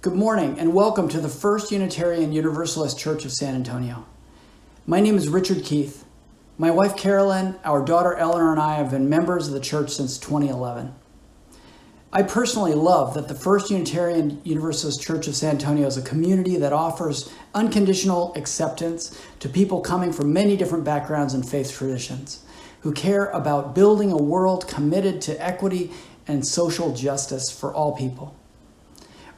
Good morning and welcome to the First Unitarian Universalist Church of San Antonio. My name is Richard Keith. My wife Carolyn, our daughter Eleanor, and I have been members of the church since 2011. I personally love that the First Unitarian Universalist Church of San Antonio is a community that offers unconditional acceptance to people coming from many different backgrounds and faith traditions, who care about building a world committed to equity and social justice for all people.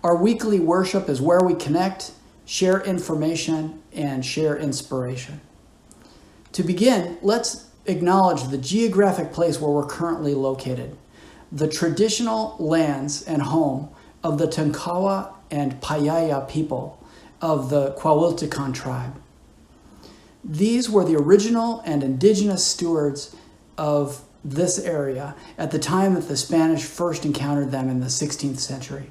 Our weekly worship is where we connect, share information, and share inspiration. To begin, let's acknowledge the geographic place where we're currently located, the traditional lands and home of the Tonkawa and Payaya people of the Coahuiltecan tribe. These were the original and indigenous stewards of this area at the time that the Spanish first encountered them in the 16th century.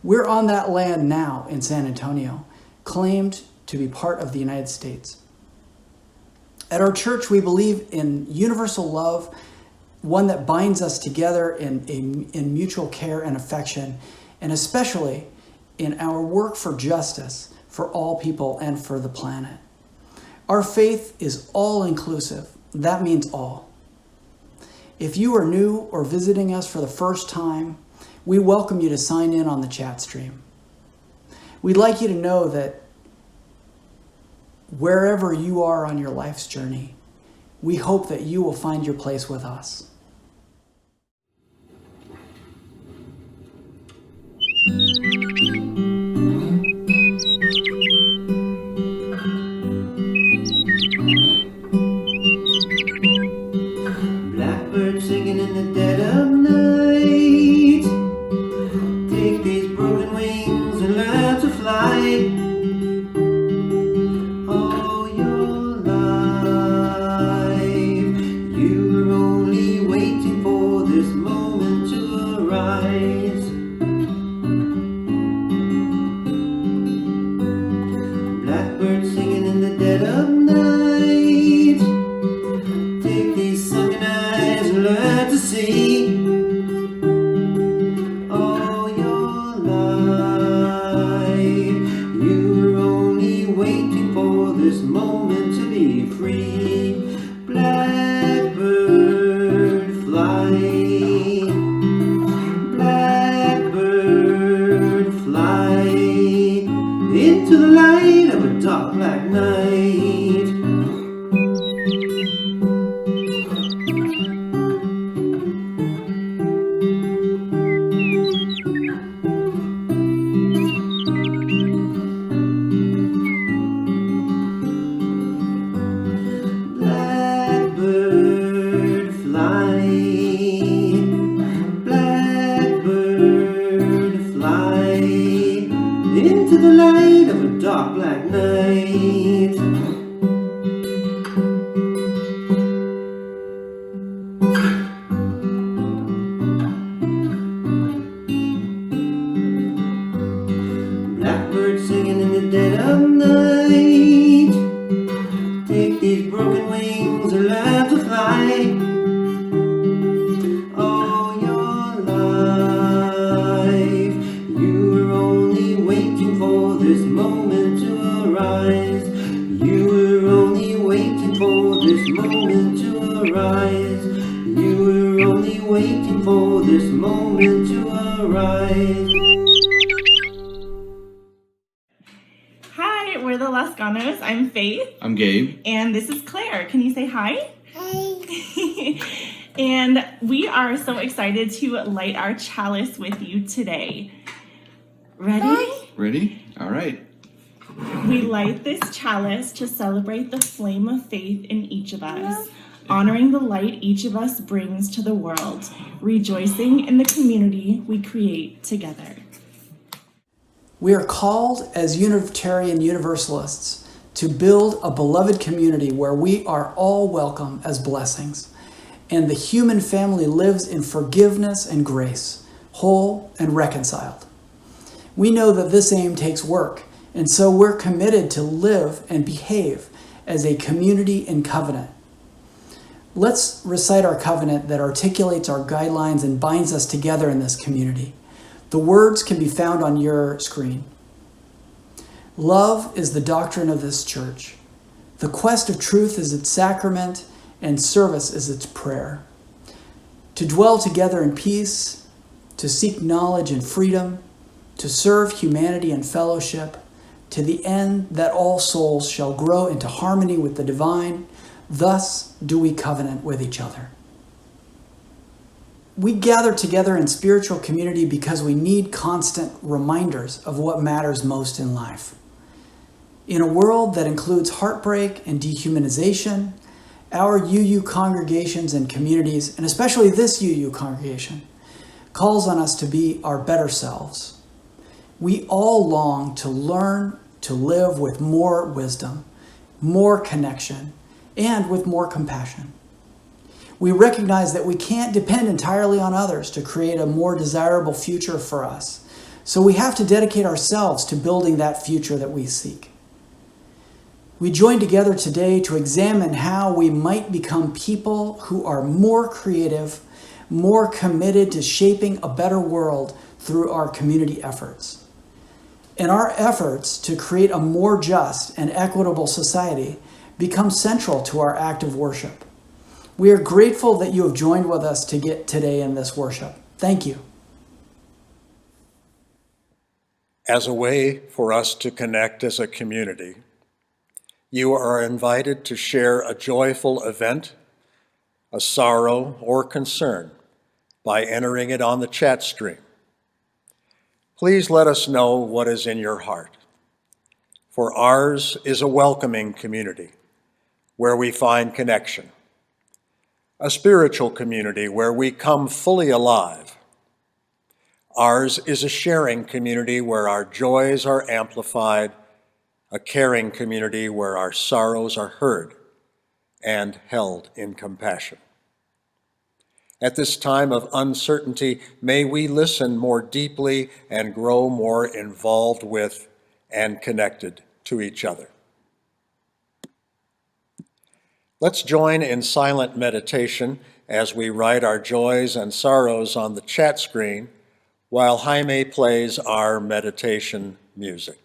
We're on that land now in San Antonio, claimed to be part of the United States. At our church, we believe in universal love, one that binds us together in mutual care and affection, and especially in our work for justice for all people and for the planet. Our faith is all-inclusive. That means all. If you are new or visiting us for the first time, we welcome you to sign in on the chat stream. We'd like you to know that wherever you are on your life's journey, we hope that you will find your place with us. Blackbird singing in the dead of night. Take these broken wings and learn to fly. All your life, you were only waiting for this moment to arise. Blackbird singing in the dead of night. Take these sunken eyes and learn to see. All your life, you were only waiting for this moment to be free. Blackbird fly. Blackbird fly into the light of a dark black night. Blackbird fly. Blackbird fly into the light of a dark black night. Blackbird singing in the dead of night. Take these broken wings and learn to fly. All your life, you were only waiting for this moment to arise. You were only waiting for this moment to arise. You were only waiting for this moment to arise. Hi, we're the Lazcanos. I'm Faith. I'm Gabe. And this is Claire. Can you say hi? Hi. And we are so excited to light our chalice with you today. Ready? Ready? All right. We light this chalice to celebrate the flame of faith in each of us, honoring the light each of us brings to the world, rejoicing in the community we create together. We are called as Unitarian Universalists to build a beloved community where we are all welcome as blessings, and the human family lives in forgiveness and grace, whole and reconciled. We know that this aim takes work, and so we're committed to live and behave as a community in covenant. Let's recite our covenant that articulates our guidelines and binds us together in this community. The words can be found on your screen. Love is the doctrine of this church. The quest of truth is its sacrament, and service is its prayer. To dwell together in peace, to seek knowledge and freedom, to serve humanity and fellowship, to the end that all souls shall grow into harmony with the divine, thus do we covenant with each other. We gather together in spiritual community because we need constant reminders of what matters most in life. In a world that includes heartbreak and dehumanization, our UU congregations and communities, and especially this UU congregation, calls on us to be our better selves. We all long to learn to live with more wisdom, more connection, and with more compassion. We recognize that we can't depend entirely on others to create a more desirable future for us. So we have to dedicate ourselves to building that future that we seek. We join together today to examine how we might become people who are more creative, more committed to shaping a better world through our community efforts. And our efforts to create a more just and equitable society become central to our act of worship. We are grateful that you have joined with us to get today in this worship. Thank you. As a way for us to connect as a community, you are invited to share a joyful event, a sorrow, or concern by entering it on the chat stream. Please let us know what is in your heart, for ours is a welcoming community where we find connection, a spiritual community where we come fully alive. Ours is a sharing community where our joys are amplified, a caring community where our sorrows are heard and held in compassion. At this time of uncertainty, may we listen more deeply and grow more involved with and connected to each other. Let's join in silent meditation as we write our joys and sorrows on the chat screen while Jaime plays our meditation music.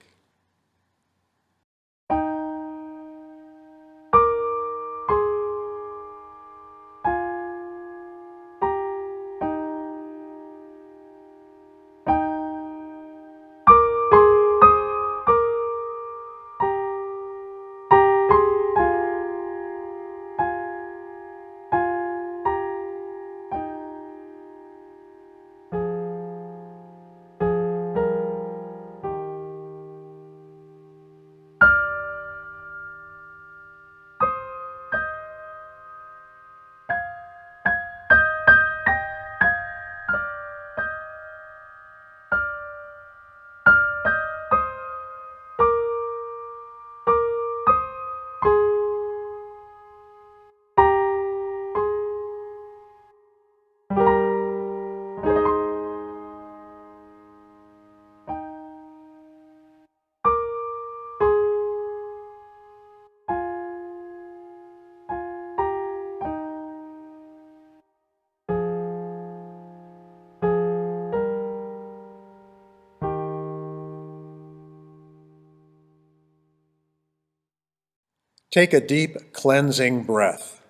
Take a deep cleansing breath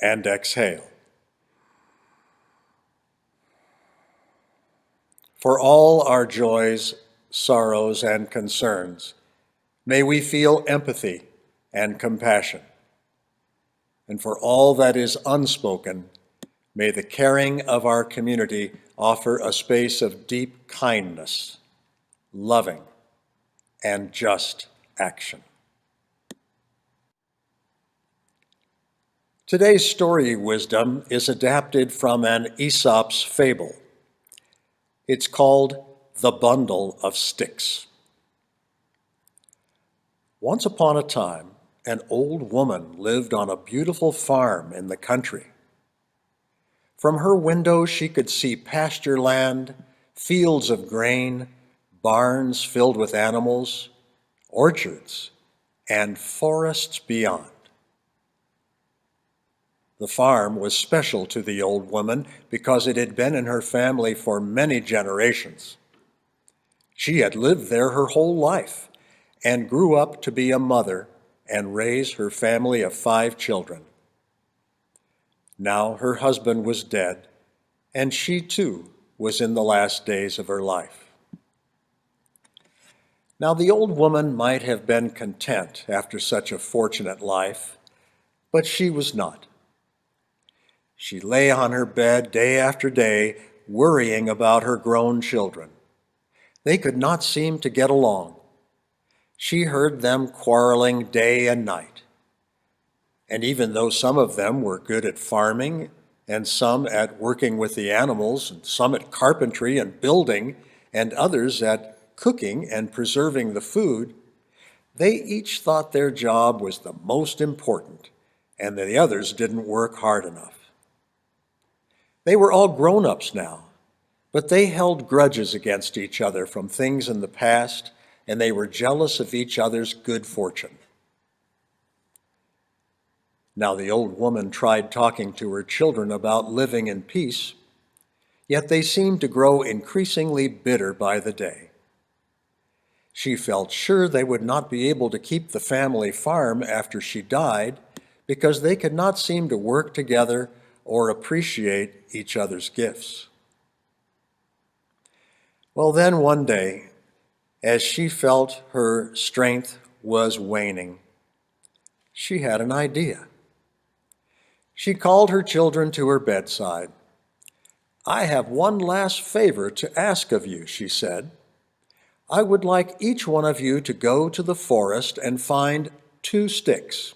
and exhale. For all our joys, sorrows, and concerns, may we feel empathy and compassion. And for all that is unspoken, may the caring of our community offer a space of deep kindness, loving, and just action. Today's story wisdom is adapted from an Aesop's fable. It's called The Bundle of Sticks. Once upon a time, an old woman lived on a beautiful farm in the country. From her window, she could see pasture land, fields of grain, barns filled with animals, orchards, and forests beyond. The farm was special to the old woman because it had been in her family for many generations. She had lived there her whole life and grew up to be a mother and raise her family of 5 children. Now her husband was dead, and she too was in the last days of her life. Now the old woman might have been content after such a fortunate life, but she was not. She lay on her bed day after day, worrying about her grown children. They could not seem to get along. She heard them quarreling day and night. And even though some of them were good at farming, and some at working with the animals, and some at carpentry and building, and others at cooking and preserving the food, they each thought their job was the most important, and the others didn't work hard enough. They were all grown-ups now, but they held grudges against each other from things in the past, and they were jealous of each other's good fortune. Now the old woman tried talking to her children about living in peace, yet they seemed to grow increasingly bitter by the day. She felt sure they would not be able to keep the family farm after she died because they could not seem to work together or appreciate each other's gifts. Well, then one day, as she felt her strength was waning, she had an idea. She called her children to her bedside. "I have one last favor to ask of you," she said. "I would like each one of you to go to the forest and find 2 sticks.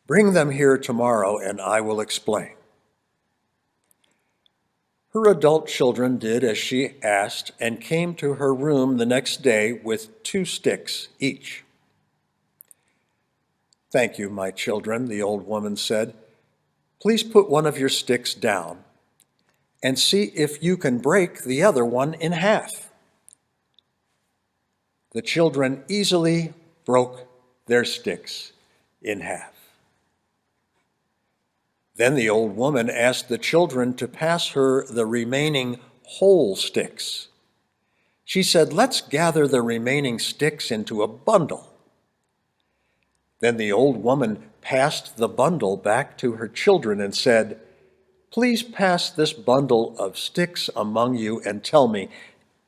Bring them here tomorrow and I will explain." Her adult children did as she asked and came to her room the next day with 2 sticks each. "Thank you, my children," the old woman said. "Please put one of your sticks down and see if you can break the other one in half." The children easily broke their sticks in half. Then the old woman asked the children to pass her the remaining whole sticks. She said, "Let's gather the remaining sticks into a bundle." Then the old woman passed the bundle back to her children and said, "Please pass this bundle of sticks among you and tell me,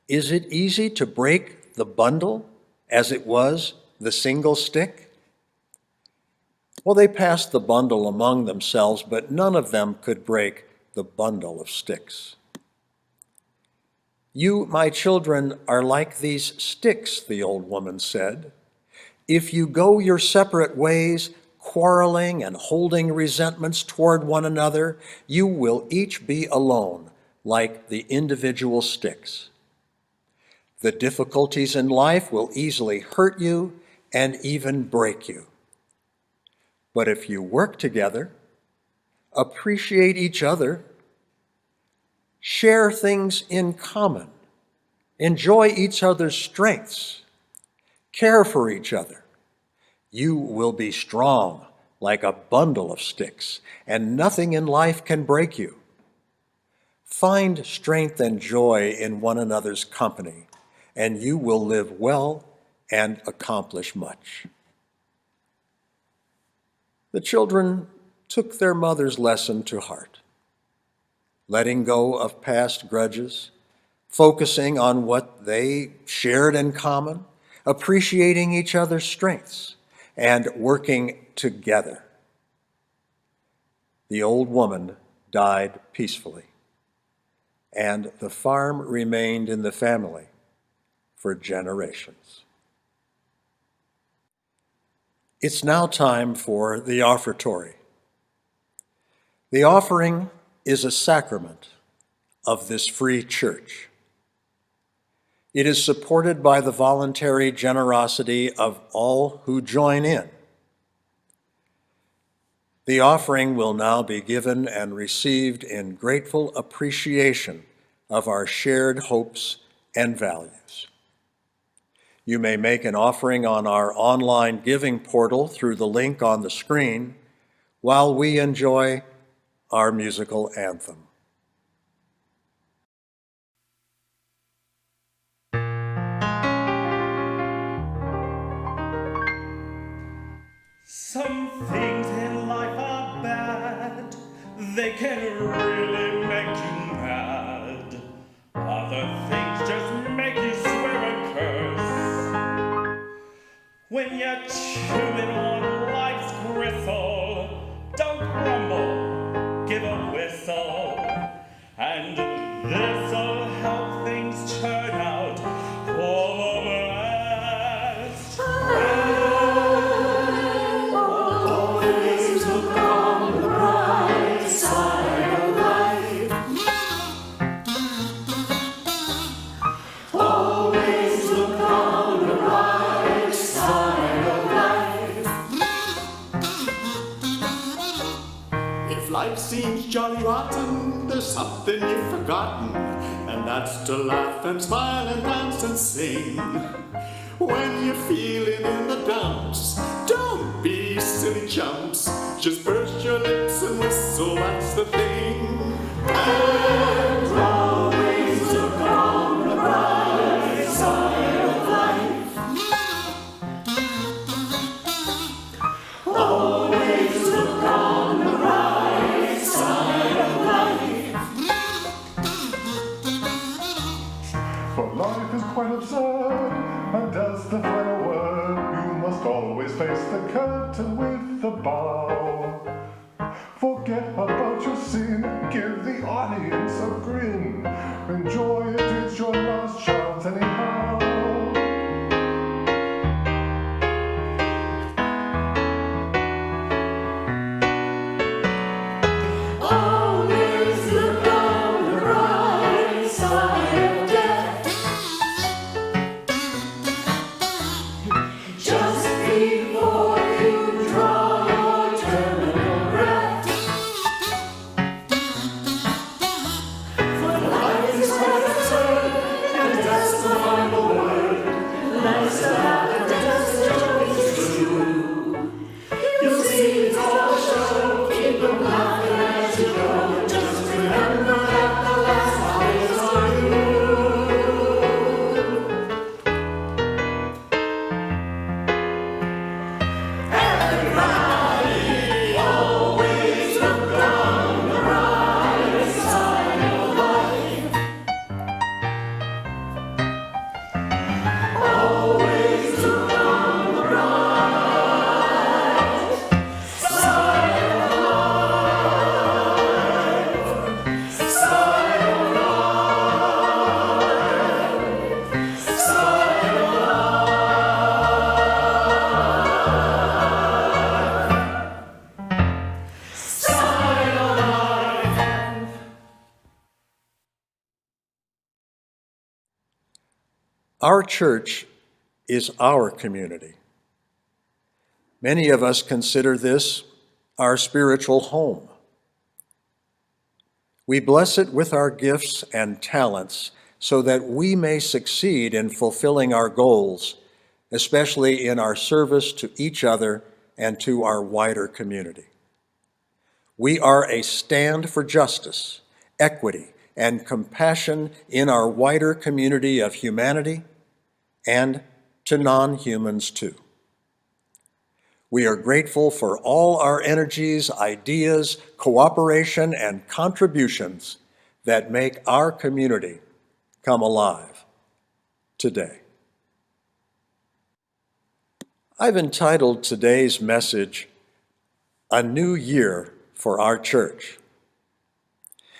is it easy to break the bundle as it was the single stick?" Well, they passed the bundle among themselves, but none of them could break the bundle of sticks. "You, my children, are like these sticks," the old woman said. "If you go your separate ways, quarreling and holding resentments toward one another, you will each be alone, like the individual sticks. The difficulties in life will easily hurt you and even break you. But if you work together, appreciate each other, share things in common, enjoy each other's strengths, care for each other, you will be strong like a bundle of sticks, and nothing in life can break you. Find strength and joy in one another's company, and you will live well and accomplish much." The children took their mother's lesson to heart, letting go of past grudges, focusing on what they shared in common, appreciating each other's strengths, and working together. The old woman died peacefully, and the farm remained in the family for generations. It's now time for the offertory. The offering is a sacrament of this free church. It is supported by the voluntary generosity of all who join in. The offering will now be given and received in grateful appreciation of our shared hopes and values. You may make an offering on our online giving portal through the link on the screen while we enjoy our musical anthem. Some things in life are bad, they can really make you mad. Other things just make you swear a curse. When you're chewing on life's gristle, don't grumble, give a whistle. And this'll help things turn out for the best. Always look on the bright side of life. Always look on the bright side of life. If life seems jolly rotten, there's something you've forgotten, and that's to laugh and smile and dance and sing. When you're feeling in the dumps, don't be silly chumps. Just burst your lips and whistle, that's the thing. And always look on the bright side of life. Always look on the bright side of life. For life is quite absurd, and as the final word, you must always face the curtain with a bow. Forget about your sin, give the audience a grin. Enjoy it, it's your last chance anyhow. Always look on the bright side of death. Just before you draw your terminal breath. For life is quite absurd, and that's the final word. Life's a laugh and dance, the joke is true. You'll see it's all a show, keep them laughing as you go. Just remember that the last line is on you. Everybody always look on the bright side of life. Always look on the bright side of life. Side of life. Side of life. Side of life. Our church is our community. Many of us consider this our spiritual home. We bless it with our gifts and talents so that we may succeed in fulfilling our goals, especially in our service to each other and to our wider community. We are a stand for justice, equity, and compassion in our wider community of humanity and to non-humans too. We are grateful for all our energies, ideas, cooperation, and contributions that make our community come alive today. I've entitled today's message, A New Year for Our Church.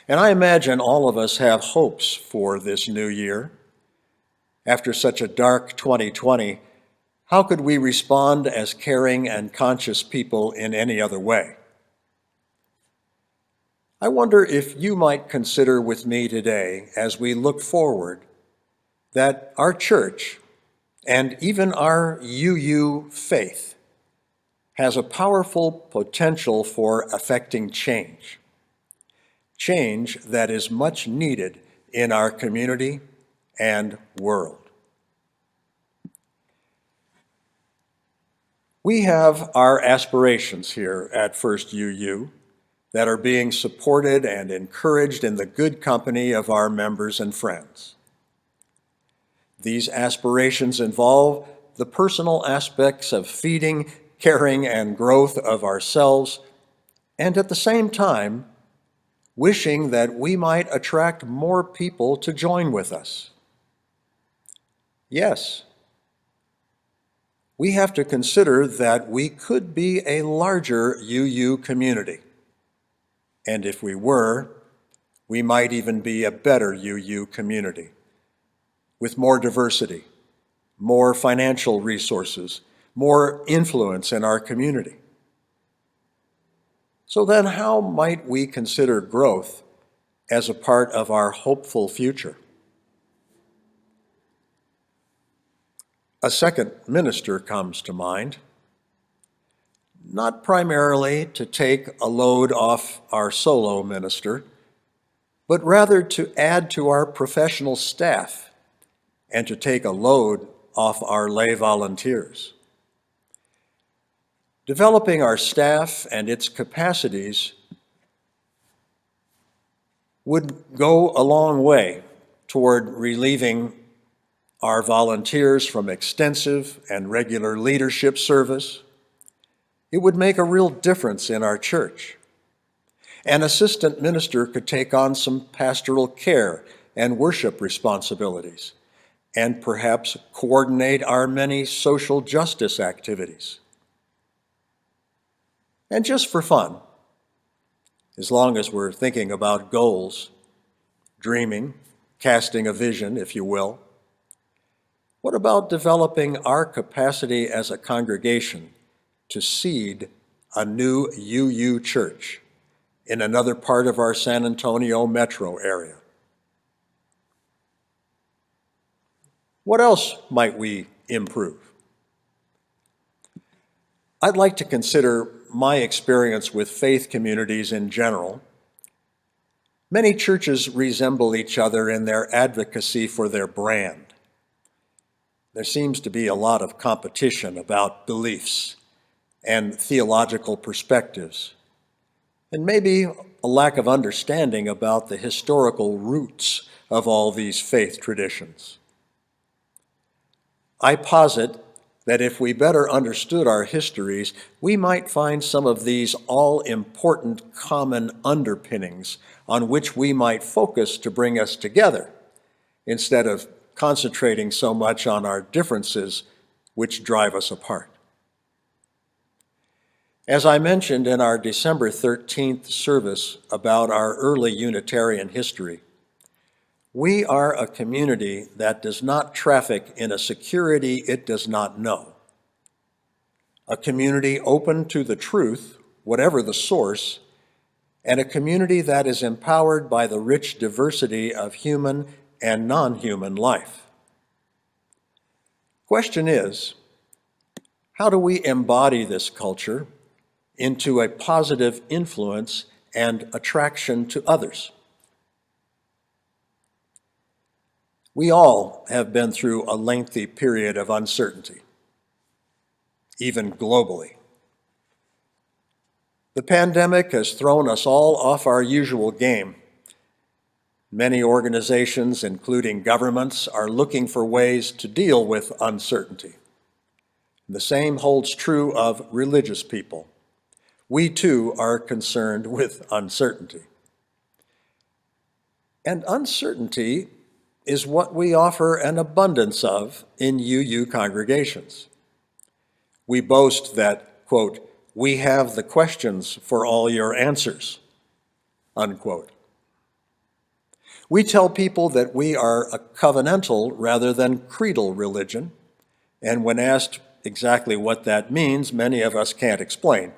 And I imagine all of us have hopes for this new year. After such a dark 2020, how could we respond as caring and conscious people in any other way? I wonder if you might consider with me today, as we look forward, that our church, and even our UU faith, has a powerful potential for affecting change. Change that is much needed in our community and world. We have our aspirations here at First UU that are being supported and encouraged in the good company of our members and friends. These aspirations involve the personal aspects of feeding caring and growth of ourselves, and at the same time, wishing that we might attract more people to join with us. Yes, we have to consider that we could be a larger UU community. And if we were, we might even be a better UU community with more diversity, more financial resources, more influence in our community. So then how might we consider growth as a part of our hopeful future? A second minister comes to mind, not primarily to take a load off our solo minister, but rather to add to our professional staff and to take a load off our lay volunteers. Developing our staff and its capacities would go a long way toward relieving our volunteers from extensive and regular leadership service. It would make a real difference in our church. An assistant minister could take on some pastoral care and worship responsibilities, and perhaps coordinate our many social justice activities. And just for fun, as long as we're thinking about goals, dreaming, casting a vision, if you will, what about developing our capacity as a congregation to seed a new UU church in another part of our San Antonio metro area? What else might we improve? I'd like to consider my experience with faith communities in general. Many churches resemble each other in their advocacy for their brand. There seems to be a lot of competition about beliefs and theological perspectives, and maybe a lack of understanding about the historical roots of all these faith traditions. I posit that if we better understood our histories, we might find some of these all-important common underpinnings on which we might focus to bring us together, instead of concentrating so much on our differences which drive us apart. As I mentioned in our December 13th service about our early Unitarian history, we are a community that does not traffic in a security it does not know. A community open to the truth, whatever the source, and a community that is empowered by the rich diversity of human and non-human life. Question is, how do we embody this culture into a positive influence and attraction to others? We all have been through a lengthy period of uncertainty, even globally. The pandemic has thrown us all off our usual game. Many organizations, including governments, are looking for ways to deal with uncertainty. The same holds true of religious people. We too are concerned with uncertainty. And uncertainty is what we offer an abundance of in UU congregations. We boast that, quote, "we have the questions for all your answers," unquote. We tell people that we are a covenantal rather than creedal religion, and when asked exactly what that means, many of us can't explain.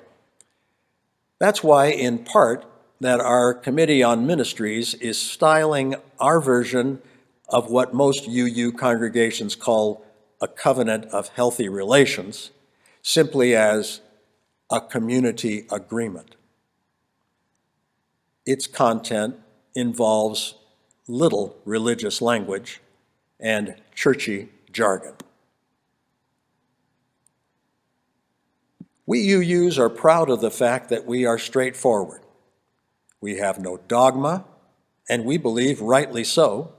That's why, in part, that our Committee on Ministries is styling our version of what most UU congregations call a covenant of healthy relations, simply as a community agreement. Its content involves little religious language and churchy jargon. We UUs are proud of the fact that we are straightforward. We have no dogma, and we believe rightly so,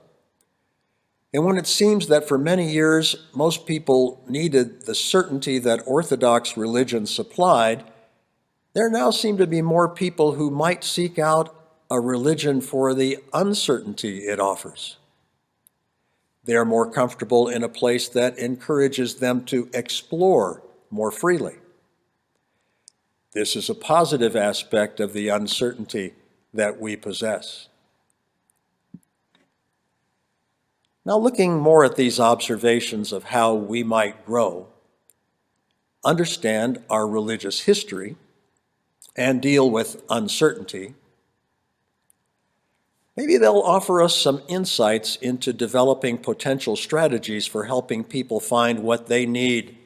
And when it seems that for many years most people needed the certainty that Orthodox religion supplied, there now seem to be more people who might seek out a religion for the uncertainty it offers. They are more comfortable in a place that encourages them to explore more freely. This is a positive aspect of the uncertainty that we possess. Now, looking more at these observations of how we might grow, understand our religious history, and deal with uncertainty, maybe they'll offer us some insights into developing potential strategies for helping people find what they need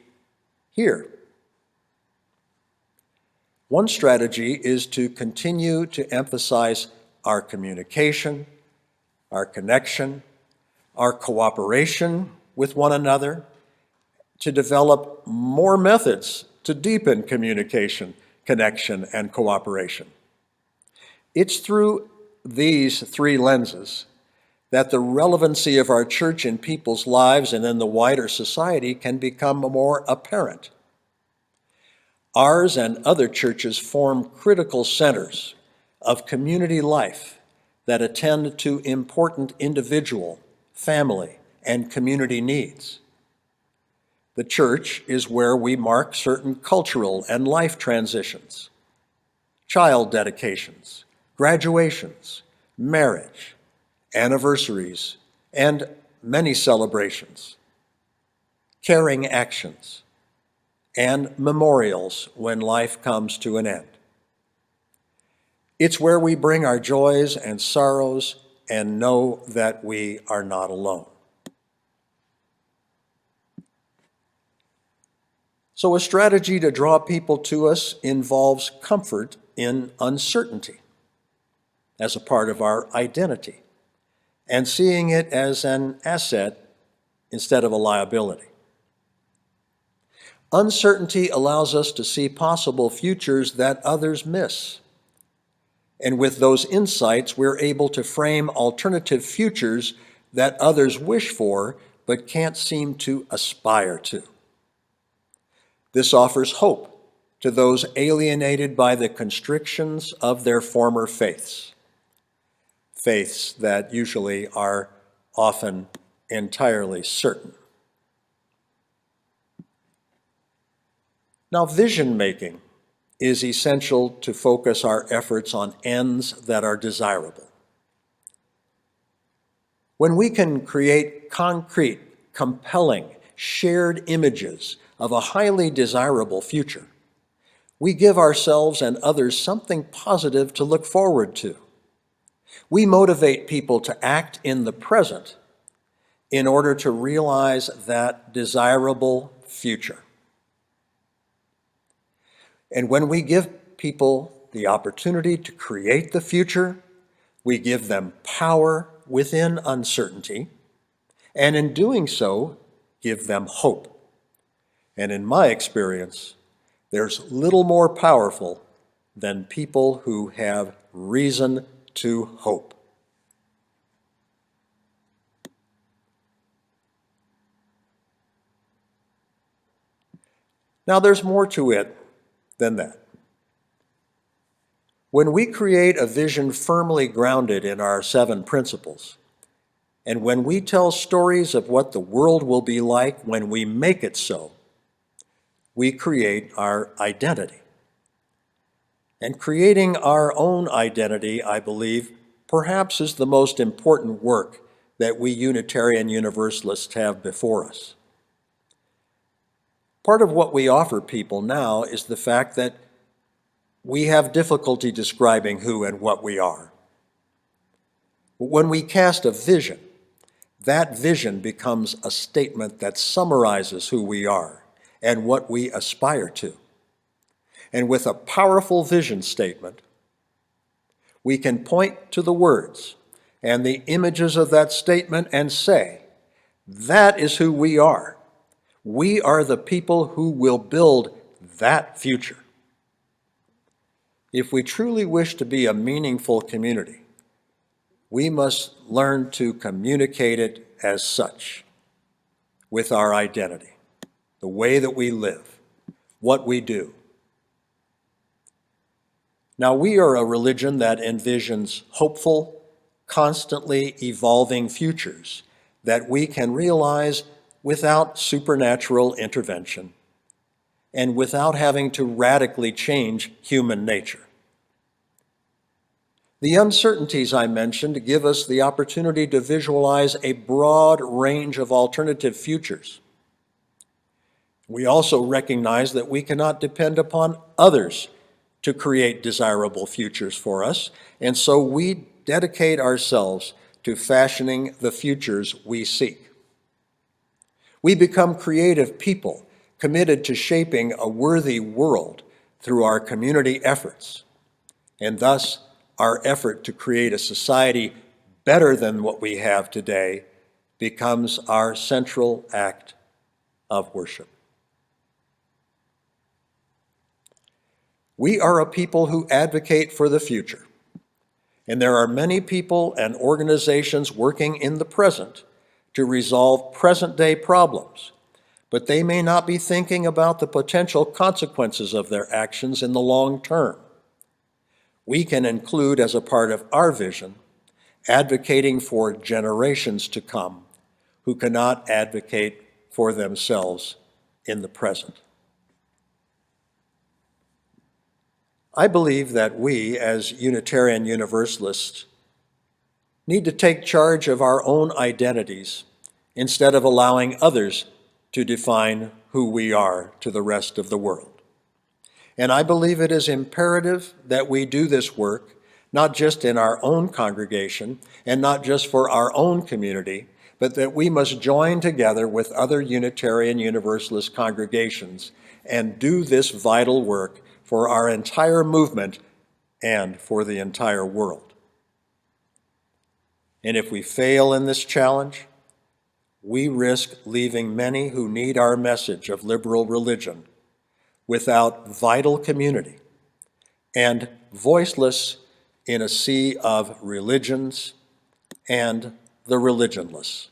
here. One strategy is to continue to emphasize our communication, our connection, our cooperation with one another, to develop more methods to deepen communication, connection, and cooperation. It's through these three lenses that the relevancy of our church in people's lives and in the wider society can become more apparent. Ours and other churches form critical centers of community life that attend to important individual, family, and community needs. The church is where we mark certain cultural and life transitions, child dedications, graduations, marriage, anniversaries, and many celebrations, caring actions, and memorials when life comes to an end. It's where we bring our joys and sorrows and know that we are not alone. So a strategy to draw people to us involves comfort in uncertainty as a part of our identity and seeing it as an asset instead of a liability. Uncertainty allows us to see possible futures that others miss. And with those insights, we're able to frame alternative futures that others wish for but can't seem to aspire to. This offers hope to those alienated by the constrictions of their former faiths that usually are often entirely certain. Now, vision making is essential to focus our efforts on ends that are desirable. When we can create concrete, compelling, shared images of a highly desirable future, we give ourselves and others something positive to look forward to. We motivate people to act in the present in order to realize that desirable future. And when we give people the opportunity to create the future, we give them power within uncertainty, and in doing so, give them hope. And in my experience, there's little more powerful than people who have reason to hope. Now, there's more to it than that. When we create a vision firmly grounded in our 7 principles, and when we tell stories of what the world will be like when we make it so, we create our identity. And creating our own identity, I believe, perhaps is the most important work that we Unitarian Universalists have before us. Part of what we offer people now is the fact that we have difficulty describing who and what we are. But when we cast a vision, that vision becomes a statement that summarizes who we are and what we aspire to. And with a powerful vision statement, we can point to the words and the images of that statement and say, that is who we are. We are the people who will build that future. If we truly wish to be a meaningful community, we must learn to communicate it as such with our identity, the way that we live, what we do. Now, we are a religion that envisions hopeful, constantly evolving futures that we can realize without supernatural intervention and without having to radically change human nature. The uncertainties I mentioned give us the opportunity to visualize a broad range of alternative futures. We also recognize that we cannot depend upon others to create desirable futures for us, and so we dedicate ourselves to fashioning the futures we seek. We become creative people committed to shaping a worthy world through our community efforts, and thus our effort to create a society better than what we have today becomes our central act of worship. We are a people who advocate for the future, and there are many people and organizations working in the present to resolve present-day problems, but they may not be thinking about the potential consequences of their actions in the long term. We can include as a part of our vision advocating for generations to come who cannot advocate for themselves in the present. I believe that we, as Unitarian Universalists, need to take charge of our own identities instead of allowing others to define who we are to the rest of the world. And I believe it is imperative that we do this work, not just in our own congregation and not just for our own community, but that we must join together with other Unitarian Universalist congregations and do this vital work for our entire movement and for the entire world. And if we fail in this challenge, we risk leaving many who need our message of liberal religion without vital community and voiceless in a sea of religions and the religionless.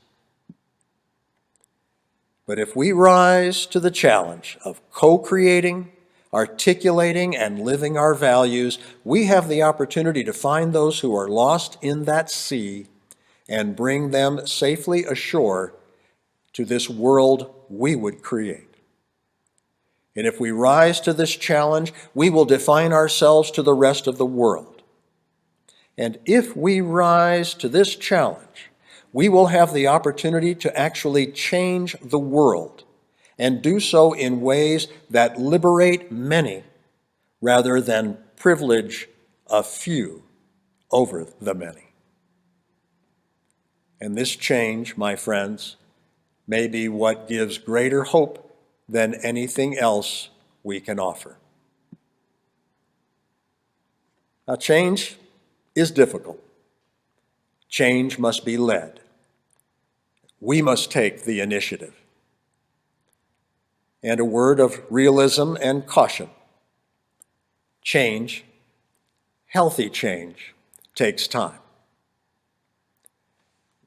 But if we rise to the challenge of co-creating, articulating, and living our values, we have the opportunity to find those who are lost in that sea and bring them safely ashore to this world we would create. And if we rise to this challenge, we will define ourselves to the rest of the world. And if we rise to this challenge, we will have the opportunity to actually change the world and do so in ways that liberate many rather than privilege a few over the many. And this change, my friends, may be what gives greater hope than anything else we can offer. Now, change is difficult. Change must be led. We must take the initiative. And a word of realism and caution. Change, healthy change, takes time.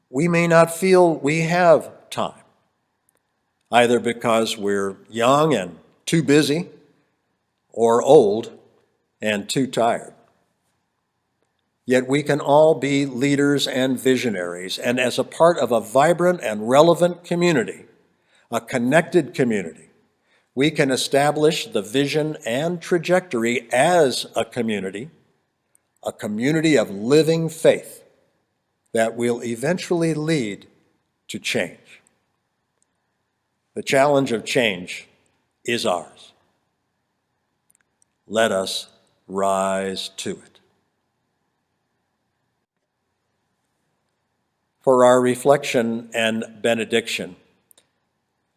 We may not feel we have time, either because we're young and too busy, or old and too tired. Yet we can all be leaders and visionaries, and as a part of a vibrant and relevant community, a connected community, we can establish the vision and trajectory as a community of living faith that will eventually lead to change. The challenge of change is ours. Let us rise to it. For our reflection and benediction,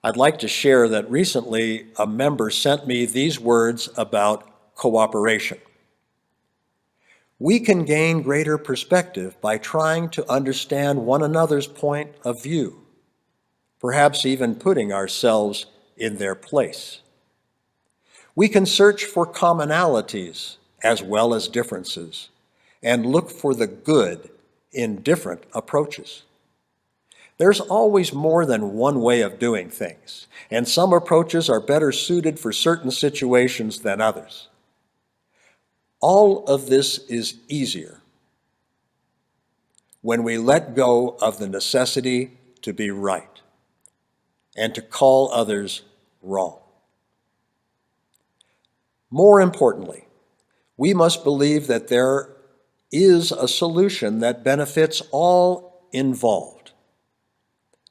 I'd like to share that recently a member sent me these words about cooperation. We can gain greater perspective by trying to understand one another's point of view, perhaps even putting ourselves in their place. We can search for commonalities as well as differences and look for the good in different approaches. There's always more than one way of doing things, and some approaches are better suited for certain situations than others. All of this is easier when we let go of the necessity to be right and to call others wrong. More importantly, we must believe that there is a solution that benefits all involved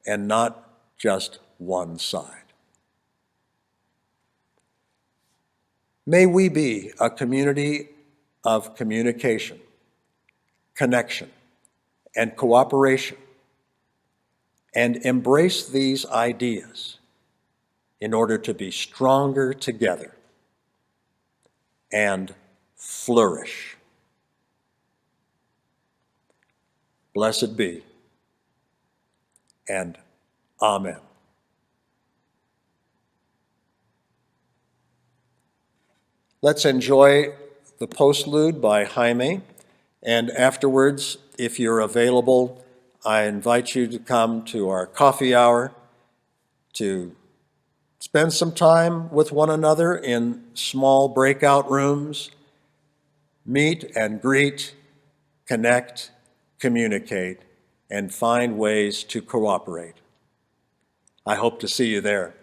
and not just one side. May we be a community of communication, connection, and cooperation, and embrace these ideas in order to be stronger together and flourish. Blessed be, and Amen. Let's enjoy the postlude by Jaime, and afterwards, if you're available, I invite you to come to our coffee hour to spend some time with one another in small breakout rooms, meet and greet, connect, communicate, and find ways to cooperate. I hope to see you there.